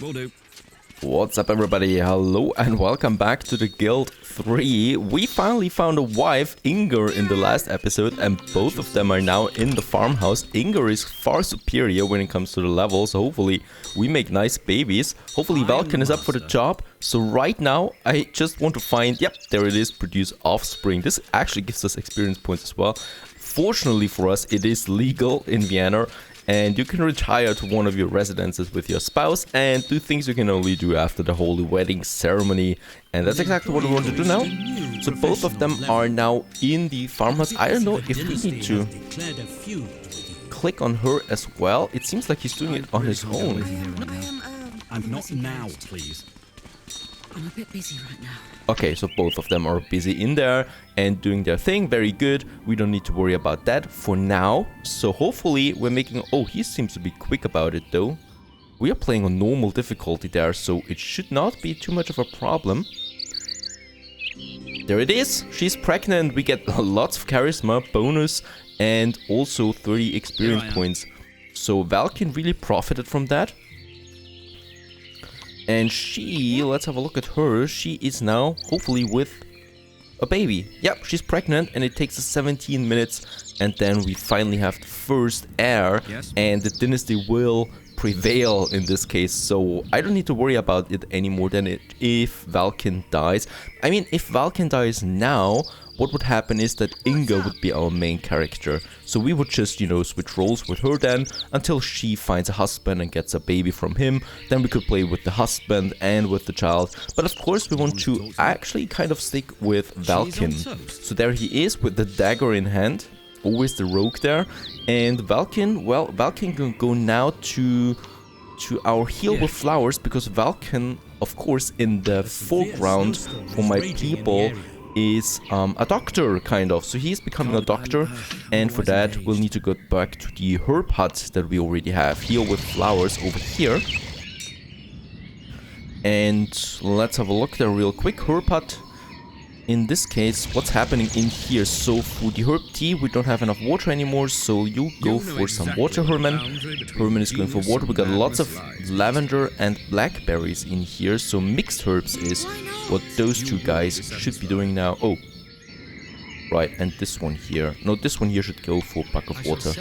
Will do. What's up, everybody? Hello and welcome back to the Guild 3. We finally found a wife, Inger, in the last episode, and both of them are now in the farmhouse. Inger is far superior when it comes to the level, so hopefully we make nice babies. Hopefully Valken is up for the job. So right now, I just want to find, yep, there it is, produce offspring. This actually gives us experience points as well. Fortunately for us, it is legal in Vienna. And you can retire to one of your residences with your spouse and do things you can only do after the holy wedding ceremony. And that's exactly what we want to do now. So both of them are now in the farmhouse. I don't know if we need to click on her as well. It seems like he's doing it on his own. And not now, please. I'm a bit busy right now. Okay, so both of them are busy in there and doing their thing. Very good. We don't need to worry about that for now. So hopefully we're making... Oh, he seems to be quick about it though. We are playing on normal difficulty there, so it should not be too much of a problem. There it is. She's pregnant. We get lots of charisma, bonus, and also 30 experience points. So Valken really profited from that. And she, let's have a look at her. She is now, hopefully, with a baby. Yep, she's pregnant and it takes us 17 minutes. And then we finally have the first heir. Yes. And the dynasty will prevail in this case. So I don't need to worry about it any more than if Valken dies. I mean, if Valken dies now, what would happen is that Inga would be our main character. So we would just, you know, switch roles with her then until she finds a husband and gets a baby from him. Then we could play with the husband and with the child. But of course we want to actually kind of stick with Valken. So there he is with the dagger in hand. Always the rogue there. And Valken, well, Valken can go now to our heal with flowers, because Valken, of course, in the foreground for my people is a doctor, kind of. So he's becoming a doctor, and for that we'll need to go back to the herb hut that we already have. Heal with flowers over here. And let's have a look there real quick. Herb hut. In this case, what's happening in here? So for the herb tea, we don't have enough water anymore, so you go for some water, Herman. Herman is going for water. We got lots of lavender and blackberries in here, so mixed herbs is what those two guys should be doing now. Oh, right, and this one here. No, this one here should go for a bucket of water.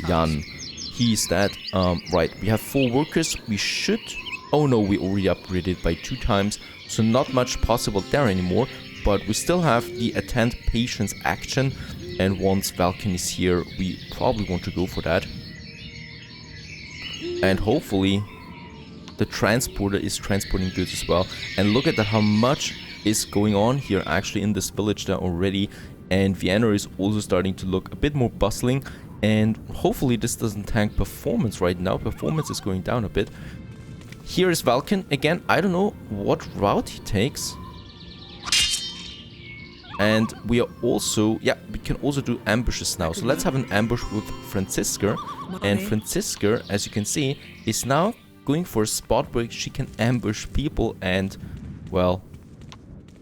Jan, he's that. Right, we have 4 workers. We should... Oh no, we already upgraded by 2 times, so not much possible there anymore. But we still have the attend patients action, and once Valken is here, we probably want to go for that. And hopefully the transporter is transporting goods as well. And look at that, how much is going on here actually in this village there already. And Vienna is also starting to look a bit more bustling, and hopefully this doesn't tank performance right now. Performance is going down a bit. Here is Valken again. I don't know what route he takes. And we are also, yeah, we can also do ambushes now. So let's have an ambush with Franziska. And Franziska, as you can see, is now going for a spot where she can ambush people and, well,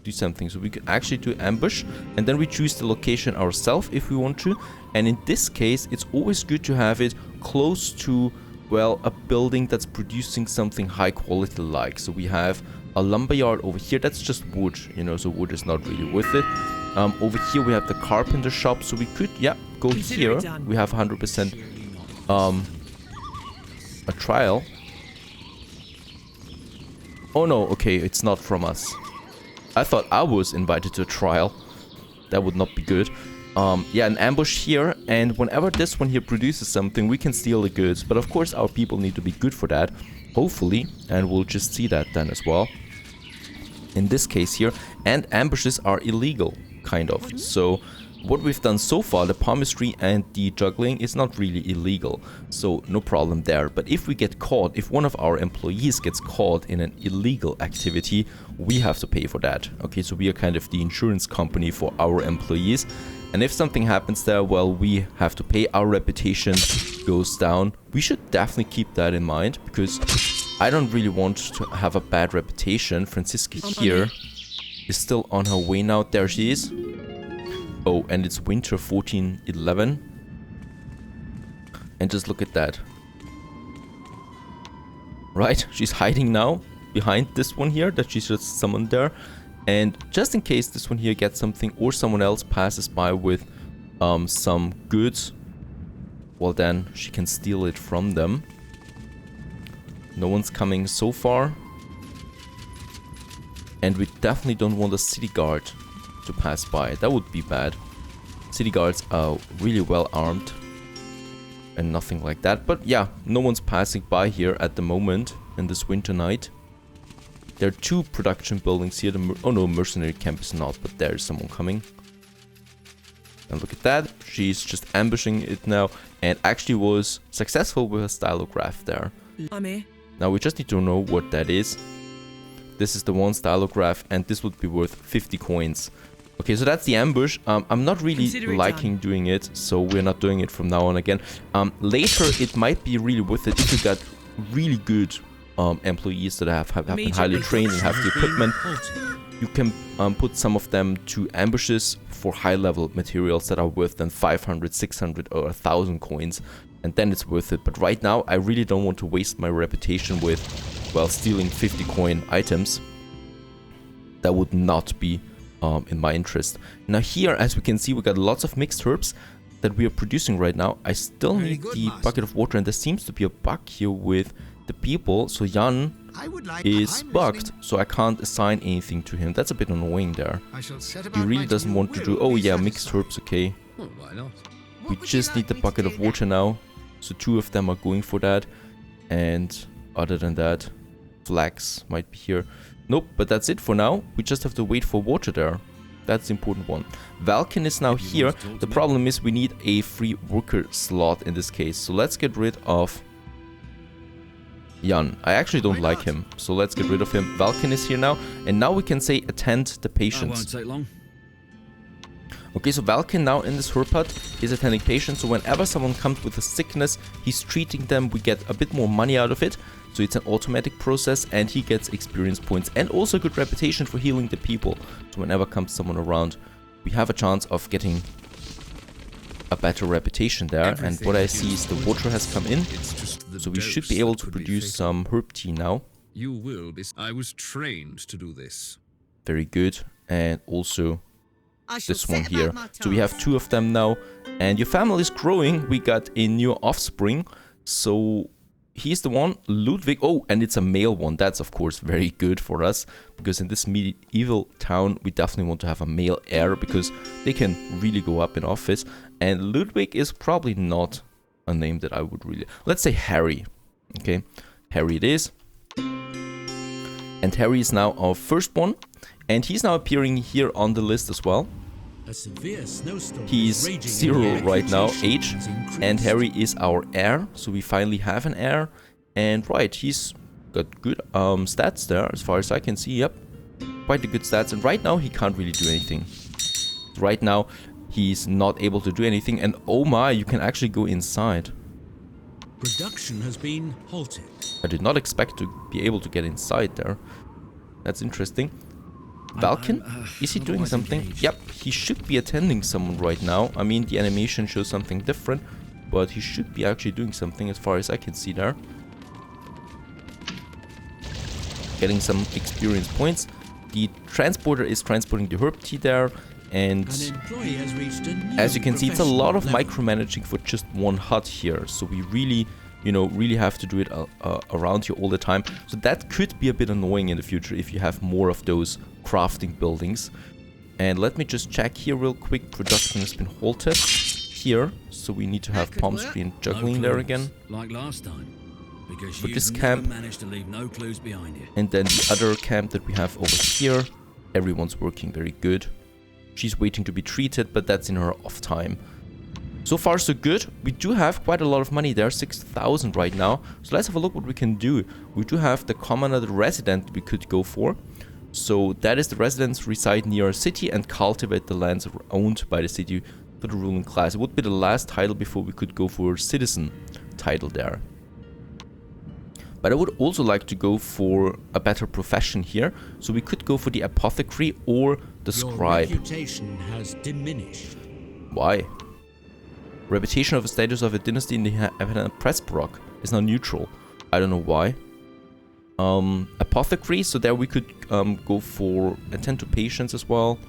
do something. So we can actually do ambush, and then we choose the location ourselves if we want to. And in this case, it's always good to have it close to, well, a building that's producing something high quality like. So we have a lumberyard over here. That's just wood, you know, so wood is not really worth it. Over here we have the carpenter shop, so we could, yeah, go here. We have 100% a trial. Oh no, okay, it's not from us. I thought I was invited to a trial. That would not be good. Yeah, an ambush here, and whenever this one here produces something, we can steal the goods. But of course our people need to be good for that, hopefully, and we'll just see that then as well. In this case here, and ambushes are illegal, kind of. So what we've done so far, the palmistry and the juggling, is not really illegal, so no problem there. But if we get caught, if one of our employees gets caught in an illegal activity, we have to pay for that. Okay, so we are kind of the insurance company for our employees, and if something happens there, well, we have to pay. Our reputation goes down. We should definitely keep that in mind, because I don't really want to have a bad reputation. Franziska here is still on her way now. There she is. Oh, and it's winter 1411. And just look at that. Right, she's hiding now behind this one here that she's just summoned there. And just in case this one here gets something or someone else passes by with some goods, well then she can steal it from them. No one's coming so far. And we definitely don't want a city guard to pass by. That would be bad. City guards are really well armed. And nothing like that. But yeah, no one's passing by here at the moment in this winter night. There are two production buildings here. Oh no, mercenary camp is not, but there's someone coming. And look at that. She's just ambushing it now. And actually was successful with a stylograph there. I'm here. Now we just need to know what that is. This is the one stylograph, and this would be worth 50 coins. Okay, so that's the ambush. I'm not really liking doing it, so we're not doing it from now on again. Later, it might be really worth it if you got really good employees that have been highly trained and have the equipment. You can put some of them to ambushes for high-level materials that are worth then 500, 600, or 1,000 coins. And then it's worth it. But right now, I really don't want to waste my reputation with, well, stealing 50 coin items. That would not be in my interest. Now here, as we can see, we got lots of mixed herbs that we are producing right now. I still need the bucket of water, and there seems to be a bug here with the people. So Jan is bugged, so I can't assign anything to him. That's a bit annoying there. He really doesn't want to do... Oh yeah, mixed herbs, okay. Why not? We just need the bucket of water now. So two of them are going for that. And other than that, flax might be here. Nope, but that's it for now. We just have to wait for water there. That's the important one. Valken is now here. The problem is we need a free worker slot in this case. So let's get rid of Jan. I actually don't like him, so let's get rid of him. Valken is here now, and now we can say attend the patients. Won't take long. Okay, so Valken now in this herb hut is attending patients. So whenever someone comes with a sickness, he's treating them. We get a bit more money out of it. So it's an automatic process, and he gets experience points and also a good reputation for healing the people. So whenever comes someone around, we have a chance of getting a better reputation there. And what I see is the water has come in. So we should be able to produce some herb tea now. You will be. I was trained to do this. Very good. And also this one here. So we have two of them now. And your family is growing. We got a new offspring. So he's the one, Ludwig. Oh, and it's a male one. That's, of course, very good for us. Because in this medieval town, we definitely want to have a male heir. Because they can really go up in office. And Ludwig is probably not a name that I would really... Let's say Harry. Okay, Harry it is. And Harry is now our first one. And he's now appearing here on the list as well. He's 0 right now, age, and Harry is our heir, so we finally have an heir. And right, he's got good stats there, as far as I can see. Yep, quite the good stats. And right now he can't really do anything. Right now he's not able to do anything. And oh my, you can actually go inside. Production has been halted. I did not expect to be able to get inside there. That's interesting. Valken? Is he doing something? Yep, he should be attending someone right now. I mean, the animation shows something different, but he should be actually doing something as far as I can see there. Getting some experience points. The transporter is transporting the herb tea there, and as you can see, it's a lot of micromanaging for just one hut here. So we really, really have to do it around here all the time. So that could be a bit annoying in the future if you have more of those crafting buildings. And let me just check here real quick. Production has been halted here, so we need to have palmistry and juggling there again. Like last time. Because for you this camp, managed to leave no clues behind you. And then the other camp that we have over here, everyone's working very good. She's waiting to be treated, but that's in her off time. So far so good. We do have quite a lot of money there, 6,000 right now. So let's have a look what we can do. We do have the commoner, the resident we could go for. So that is the residents reside near a city and cultivate the lands owned by the city for the ruling class. It would be the last title before we could go for citizen title there. But I would also like to go for a better profession here. So we could go for the apothecary or the scribe. Your reputation has diminished. Why? Reputation of the status of a dynasty in the Pressbrock is now neutral. I don't know why. apothecary. So there we could go for attend to patients as well.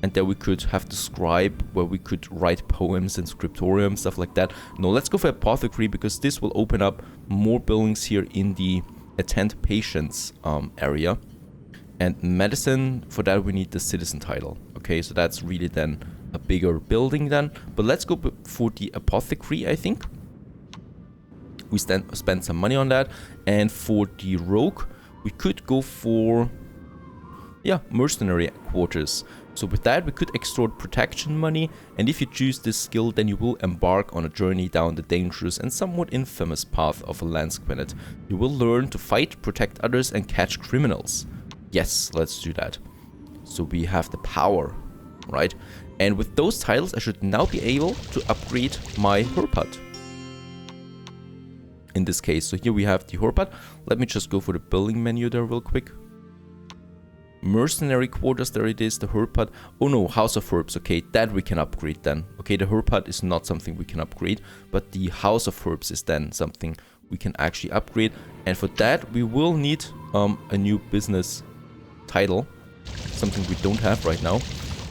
And there we could have the scribe, where we could write poems and scriptorium, stuff like that. No, let's go for apothecary, because this will open up more buildings here in the attend patients area. And medicine, for that we need the citizen title. Okay, so that's really then a bigger building then. But let's go for the apothecary, I think. We spend some money on that. And for the rogue, we could go for, yeah, mercenary quarters. So with that, we could extort protection money, and if you choose this skill, then you will embark on a journey down the dangerous and somewhat infamous path of a lansquenet. You will learn to fight, protect others, and catch criminals. Yes, let's do that. So we have the power, right? And with those titles, I should now be able to upgrade my herpad. In this case, so here we have the herpad. Let me just go for the building menu there real quick. Mercenary quarters, there it is, the herpad. Oh no, House of Herbs. Okay, that we can upgrade then. Okay, the herpad is not something we can upgrade, but the House of Herbs is then something we can actually upgrade. And for that, we will need a new business title, something we don't have right now.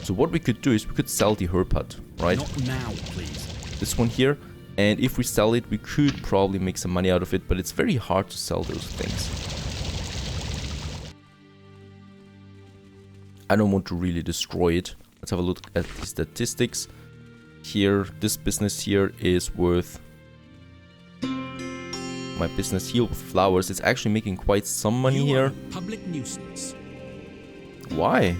So what we could do is we could sell the herpad, right? Not now, please. This one here. And if we sell it, we could probably make some money out of it, but it's very hard to sell those things. I don't want to really destroy it. Let's have a look at the statistics. Here, this business here is worth... My business here with flowers, it's actually making quite some money You are here. a public nuisance. Why?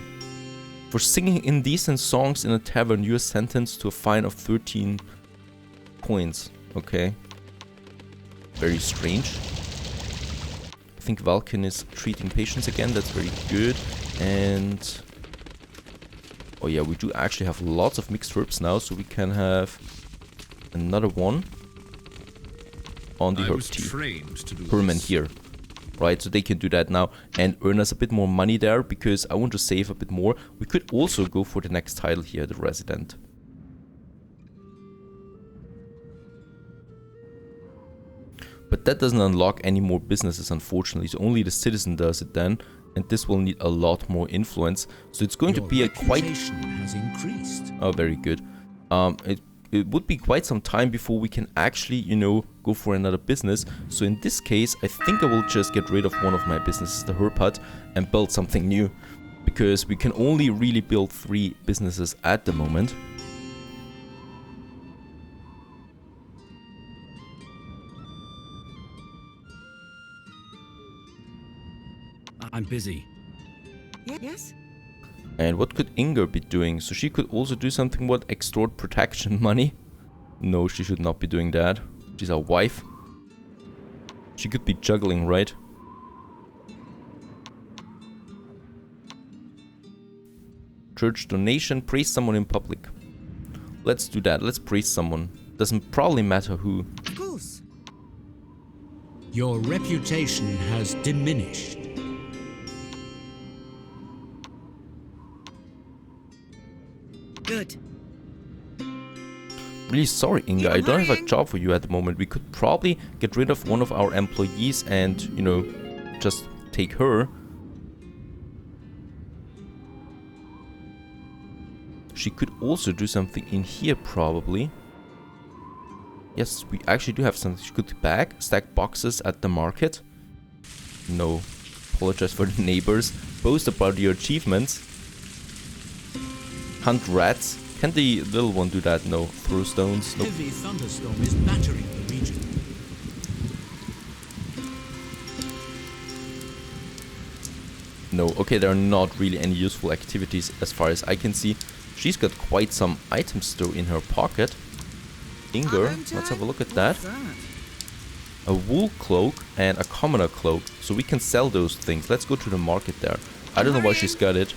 For singing indecent songs in a tavern, you are sentenced to a fine of 13 points. Okay. Very strange. I think Valken is treating patients again. That's very good. And... oh yeah, we do actually have lots of mixed herbs now, so we can have another one on the herb tea. Permanent here. Right, so they can do that now and earn us a bit more money there, because I want to save a bit more. We could also go for the next title here, the resident. But that doesn't unlock any more businesses, unfortunately. So only the citizen does it then. And this will need a lot more influence. So it's going to be a quite... has increased. Oh, very good. It would be quite some time before we can actually, you know, go for another business. So in this case, I think I will just get rid of one of my businesses, the herb hut, and build something new. Because we can only really build 3 businesses at the moment. I'm busy. Yes? And what could Inger be doing? So she could also do something, what? Extort protection money? No, she should not be doing that. She's our wife. She could be juggling, right? Church donation, praise someone in public. Let's do that. Let's praise someone. Doesn't probably matter who. Of course. Your reputation has diminished. Good. Really sorry, Inga. I don't have a job for you at the moment. We could probably get rid of one of our employees and, you know, just take her. She could also do something in here, probably. Yes, we actually do have something. She could stack boxes at the market. No. Apologize for the neighbors. Boast about your achievements. Hunt rats. Can the little one do that? No. Throw stones? Nope. Heavy thunderstorm is battering the region. No. Okay, there are not really any useful activities as far as I can see. She's got quite some items though in her pocket. Inger, let's have a look at that. A wool cloak and a commoner cloak. So we can sell those things. Let's go to the market there. I don't know why she's got it.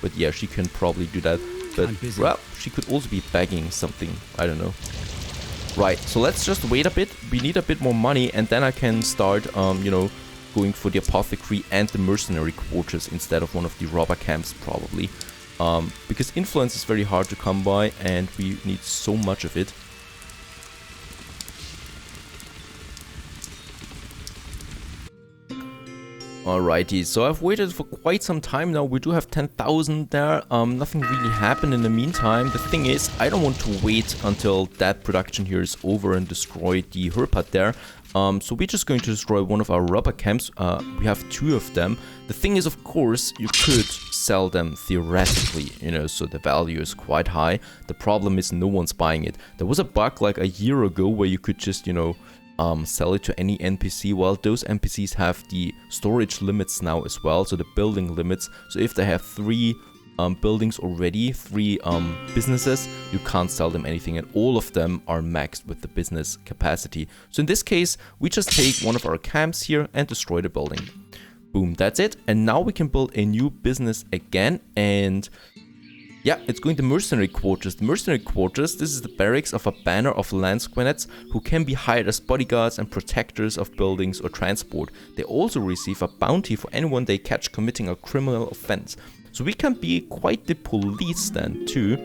But yeah, she can probably do that. But, well, she could also be bagging something. I don't know. Right, so let's just wait a bit. We need a bit more money. And then I can start, you know, going for the apothecary and the mercenary quarters instead of one of the robber camps, probably. Because influence is very hard to come by. And we need so much of it. Alrighty, so I've waited for quite some time now. We do have 10,000 there. Nothing really happened in the meantime. The thing is, I don't want to wait until that production here is over and destroy the herb hut there. So we're just going to destroy one of our rubber camps. We have 2 of them. The thing is, of course, you could sell them theoretically, you know, so the value is quite high. The problem is no one's buying it. There was a bug like a year ago where you could just, you know, sell it to any NPC. Well, those NPCs have the storage limits now as well, so the building limits. So if they have 3 buildings already, 3 businesses, you can't sell them anything, and all of them are maxed with the business capacity. So in this case, we just take one of our camps here and destroy the building. Boom, that's it. And now we can build a new business again, and yeah, it's going to mercenary quarters. The mercenary quarters, this is the barracks of a banner of Lansquenets who can be hired as bodyguards and protectors of buildings or transport. They also receive a bounty for anyone they catch committing a criminal offense. So we can be quite the police then too.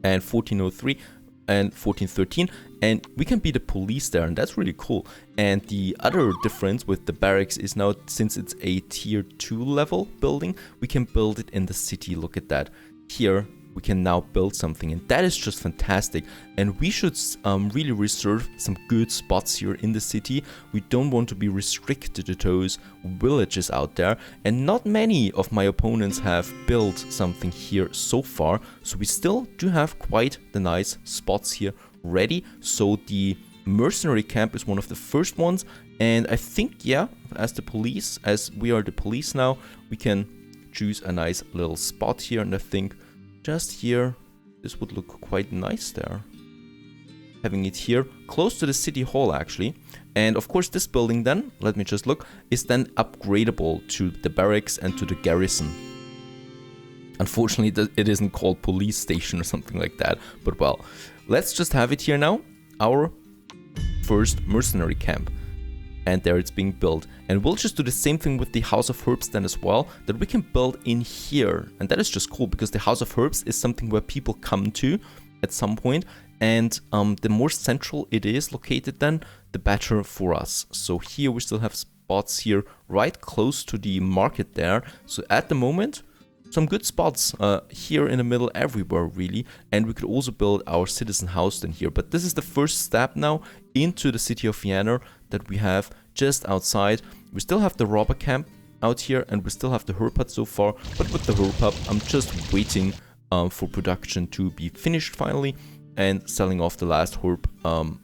And 1403 and 1413, and we can be the police there, and that's really cool. And the other difference with the barracks is now, since it's a tier 2 level building, we can build it in the city. Look at that. Here we can now build something, and that is just fantastic. And we should really reserve some good spots here in the city. We don't want to be restricted to those villages out there, and not many of my opponents have built something here so far, so we still do have quite the nice spots here ready. So the mercenary camp is one of the first ones, and I think, yeah, as the police, as we are the police now, we can choose a nice little spot here, and I think just here, this would look quite nice there. Having it here, close to the city hall actually. And of course this building then, let me just look, is then upgradable to the barracks and to the garrison. Unfortunately, it isn't called police station or something like that. But well, let's just have it here now. Our first mercenary camp. And there it's being built. And we'll just do the same thing with the House of Herbs then as well, that we can build in here. And that is just cool, because the House of Herbs is something where people come to at some point, and the more central it is located then, the better for us. So here we still have spots here right close to the market there. So at the moment, some good spots here in the middle everywhere really. And we could also build our citizen house then here. But this is the first step now into the city of Vienna that we have just outside. We still have the robber camp out here, and we still have the herb hut so far. But with the herb hut, I'm just waiting for production to be finished finally, and selling off the last herb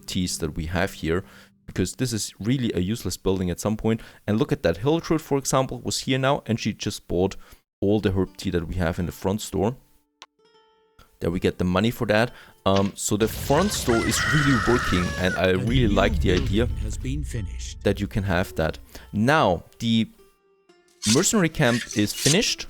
teas that we have here, because this is really a useless building at some point. And look at that, Hiltrud, for example, was here now, and she just bought all the herb tea that we have in the front store. There we get the money for that. So the front store is really working, and I really like the idea that you can have that. Now, the mercenary camp is finished.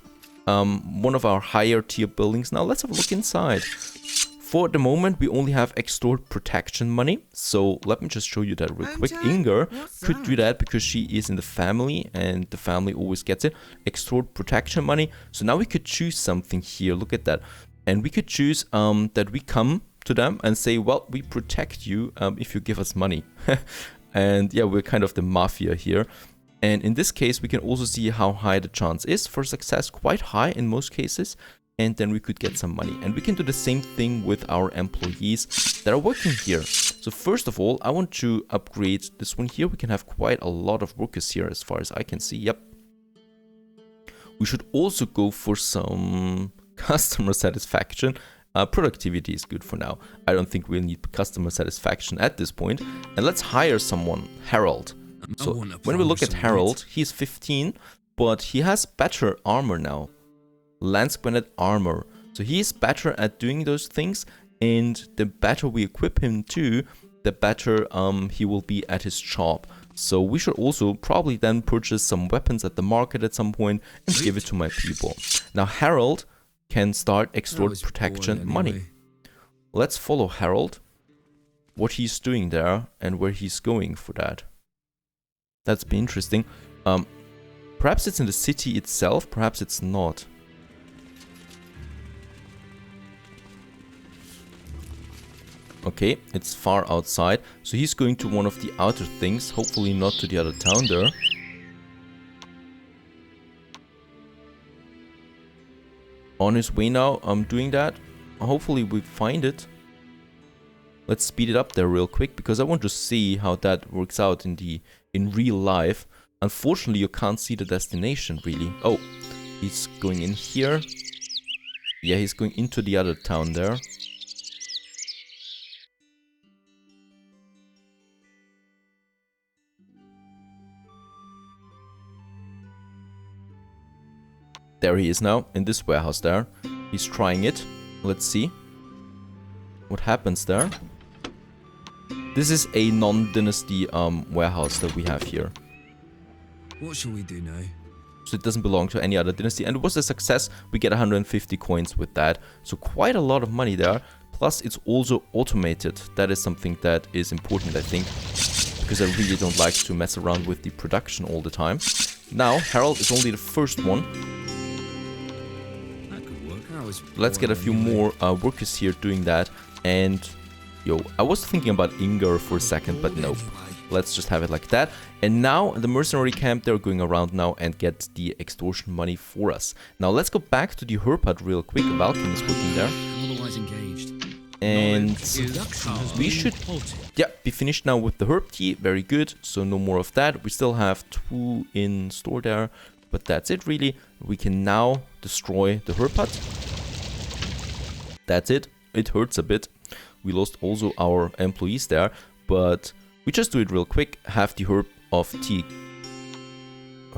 One of our higher tier buildings. Now let's have a look inside. For the moment, we only have extort protection money. So let me just show you that real quick. Inger could do that because she is in the family, and the family always gets it. Extort protection money. So now we could choose something here. Look at that. And we could choose that we come to them and say, well, we protect you if you give us money. And yeah, we're kind of the mafia here. And in this case, we can also see how high the chance is for success. Quite high in most cases. And then we could get some money. And we can do the same thing with our employees that are working here. So first of all, I want to upgrade this one here. We can have quite a lot of workers here as far as I can see. Yep. We should also go for some customer satisfaction. Productivity is good for now. I don't think we'll need customer satisfaction at this point. And let's hire someone, Harold. So when we look at Harold, he's 15, but he has better armor now. Lansquenet armor. So he's better at doing those things, and the better we equip him to, the better he will be at his job. So we should also probably then purchase some weapons at the market at some point and give it to my people. Now Harold can start extort protection money. Let's follow Harold, what he's doing there and where he's going for that. That's be interesting. Perhaps it's in the city itself, perhaps it's not. Okay, it's far outside. So he's going to one of the outer things, hopefully not to the other town there. on his way now. I'm doing that. Hopefully we find it. Let's speed it up there real quick because I want to see how that works out in real life. Unfortunately, you can't see the destination really. Oh, he's going in here. Yeah, he's going into the other town there. There he is now, in this warehouse there. He's trying it. Let's see what happens there. This is a non-dynasty warehouse that we have here. What shall we do now? So it doesn't belong to any other dynasty. And it was a success. We get 150 coins with that. So quite a lot of money there. Plus it's also automated. That is something that is important, I think. Because I really don't like to mess around with the production all the time. Now, Harold is only the first one. Let's get a few more workers here doing that. And, yo, I was thinking about Inger for a second, but nope. Let's just have it like that. And now, the mercenary camp, they're going around now and get the extortion money for us. Now, let's go back to the herb hut real quick. Valken is working there. Otherwise engaged. And we should, yeah, be finished now with the herb tea. Very good. So, no more of that. We still have 2 in store there. But that's it, really. We can now destroy the herb hut. That's it. It hurts a bit. We lost also our employees there, but we just do it real quick. Have the herb of tea,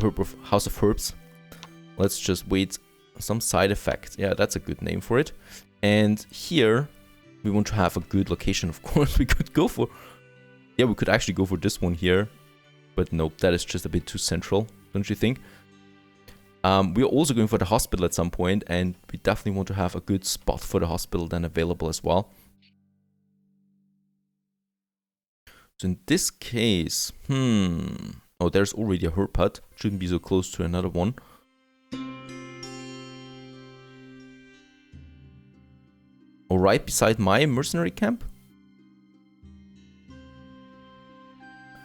herb of House of Herbs. Let's just wait some side effect. Yeah, that's a good name for it. And here we want to have a good location. Of course, we could go for, yeah, we could actually go for this one here, but nope, that is just a bit too central, don't you think? We are also going for the hospital at some point, and we definitely want to have a good spot for the hospital then available as well. So in this case, oh, there's already a herb hut. Shouldn't be so close to another one. Or right beside my mercenary camp.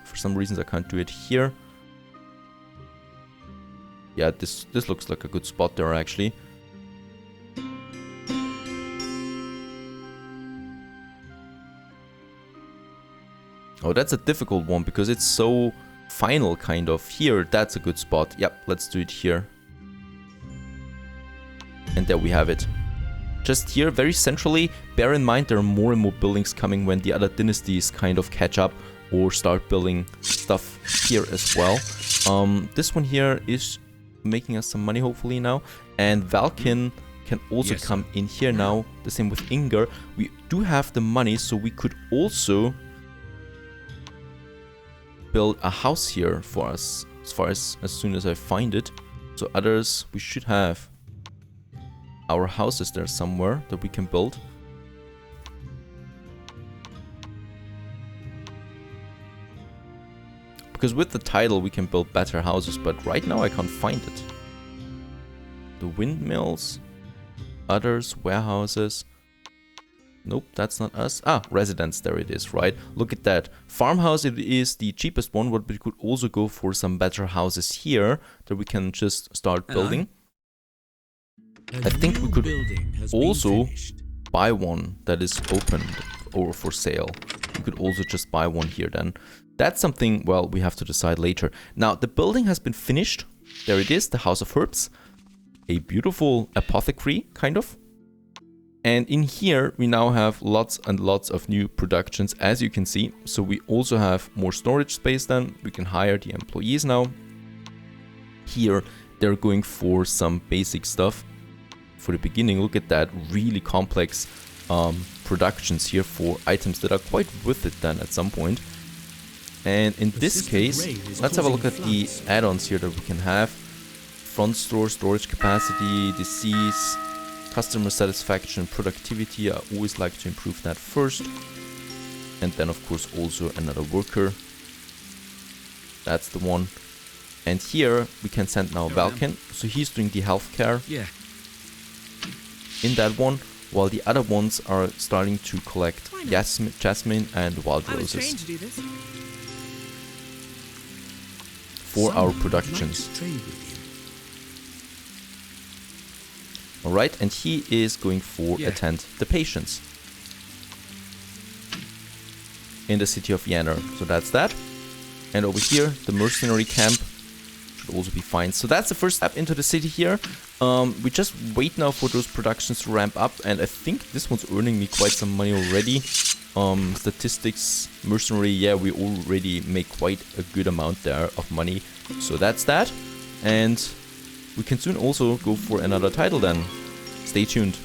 For some reasons I can't do it here. Yeah, this looks like a good spot there, actually. Oh, that's a difficult one, because it's so final, kind of. Here, that's a good spot. Yep, let's do it here. And there we have it. Just here, very centrally. Bear in mind, there are more and more buildings coming when the other dynasties kind of catch up or start building stuff here as well. This one here is making us some money hopefully now, and Valken can also come in here now. The same with Inger. We do have the money, so we could also build a house here for us as soon as I find it. So others, we should have our houses there somewhere that we can build. Because with the title we can build better houses, but right now I can't find it. The windmills, others, warehouses. Nope, that's not us. Ah, residence, there it is, right? Look at that. Farmhouse, it is the cheapest one, but we could also go for some better houses here that we can just start building. I think we could also buy one that is opened or for sale. We could also just buy one here then. That's something, well, we have to decide later. Now, the building has been finished. There it is, the House of Herbs. A beautiful apothecary, kind of. And in here, we now have lots and lots of new productions, as you can see. So we also have more storage space then. We can hire the employees now. Here, they're going for some basic stuff. For the beginning, look at that, really complex productions here for items that are quite worth it then at some point. And in this case, let's have a look at the add-ons here that we can have. Front store, storage capacity, disease, customer satisfaction, productivity. I always like to improve that first. And then of course also another worker. That's the one. And here we can send now Valken. So he's doing the healthcare. Yeah. In that one, while the other ones are starting to collect jasmine and wild roses for our productions. Alright, and he is going for attend the patients in the city of Vienna. So that's that. And over here, the mercenary camp should also be fine. So that's the first step into the city here. We just wait now for those productions to ramp up. And I think this one's earning me quite some money already. Statistics, mercenary, yeah, we already make quite a good amount there of money. So that's that. And we can soon also go for another title then. Stay tuned.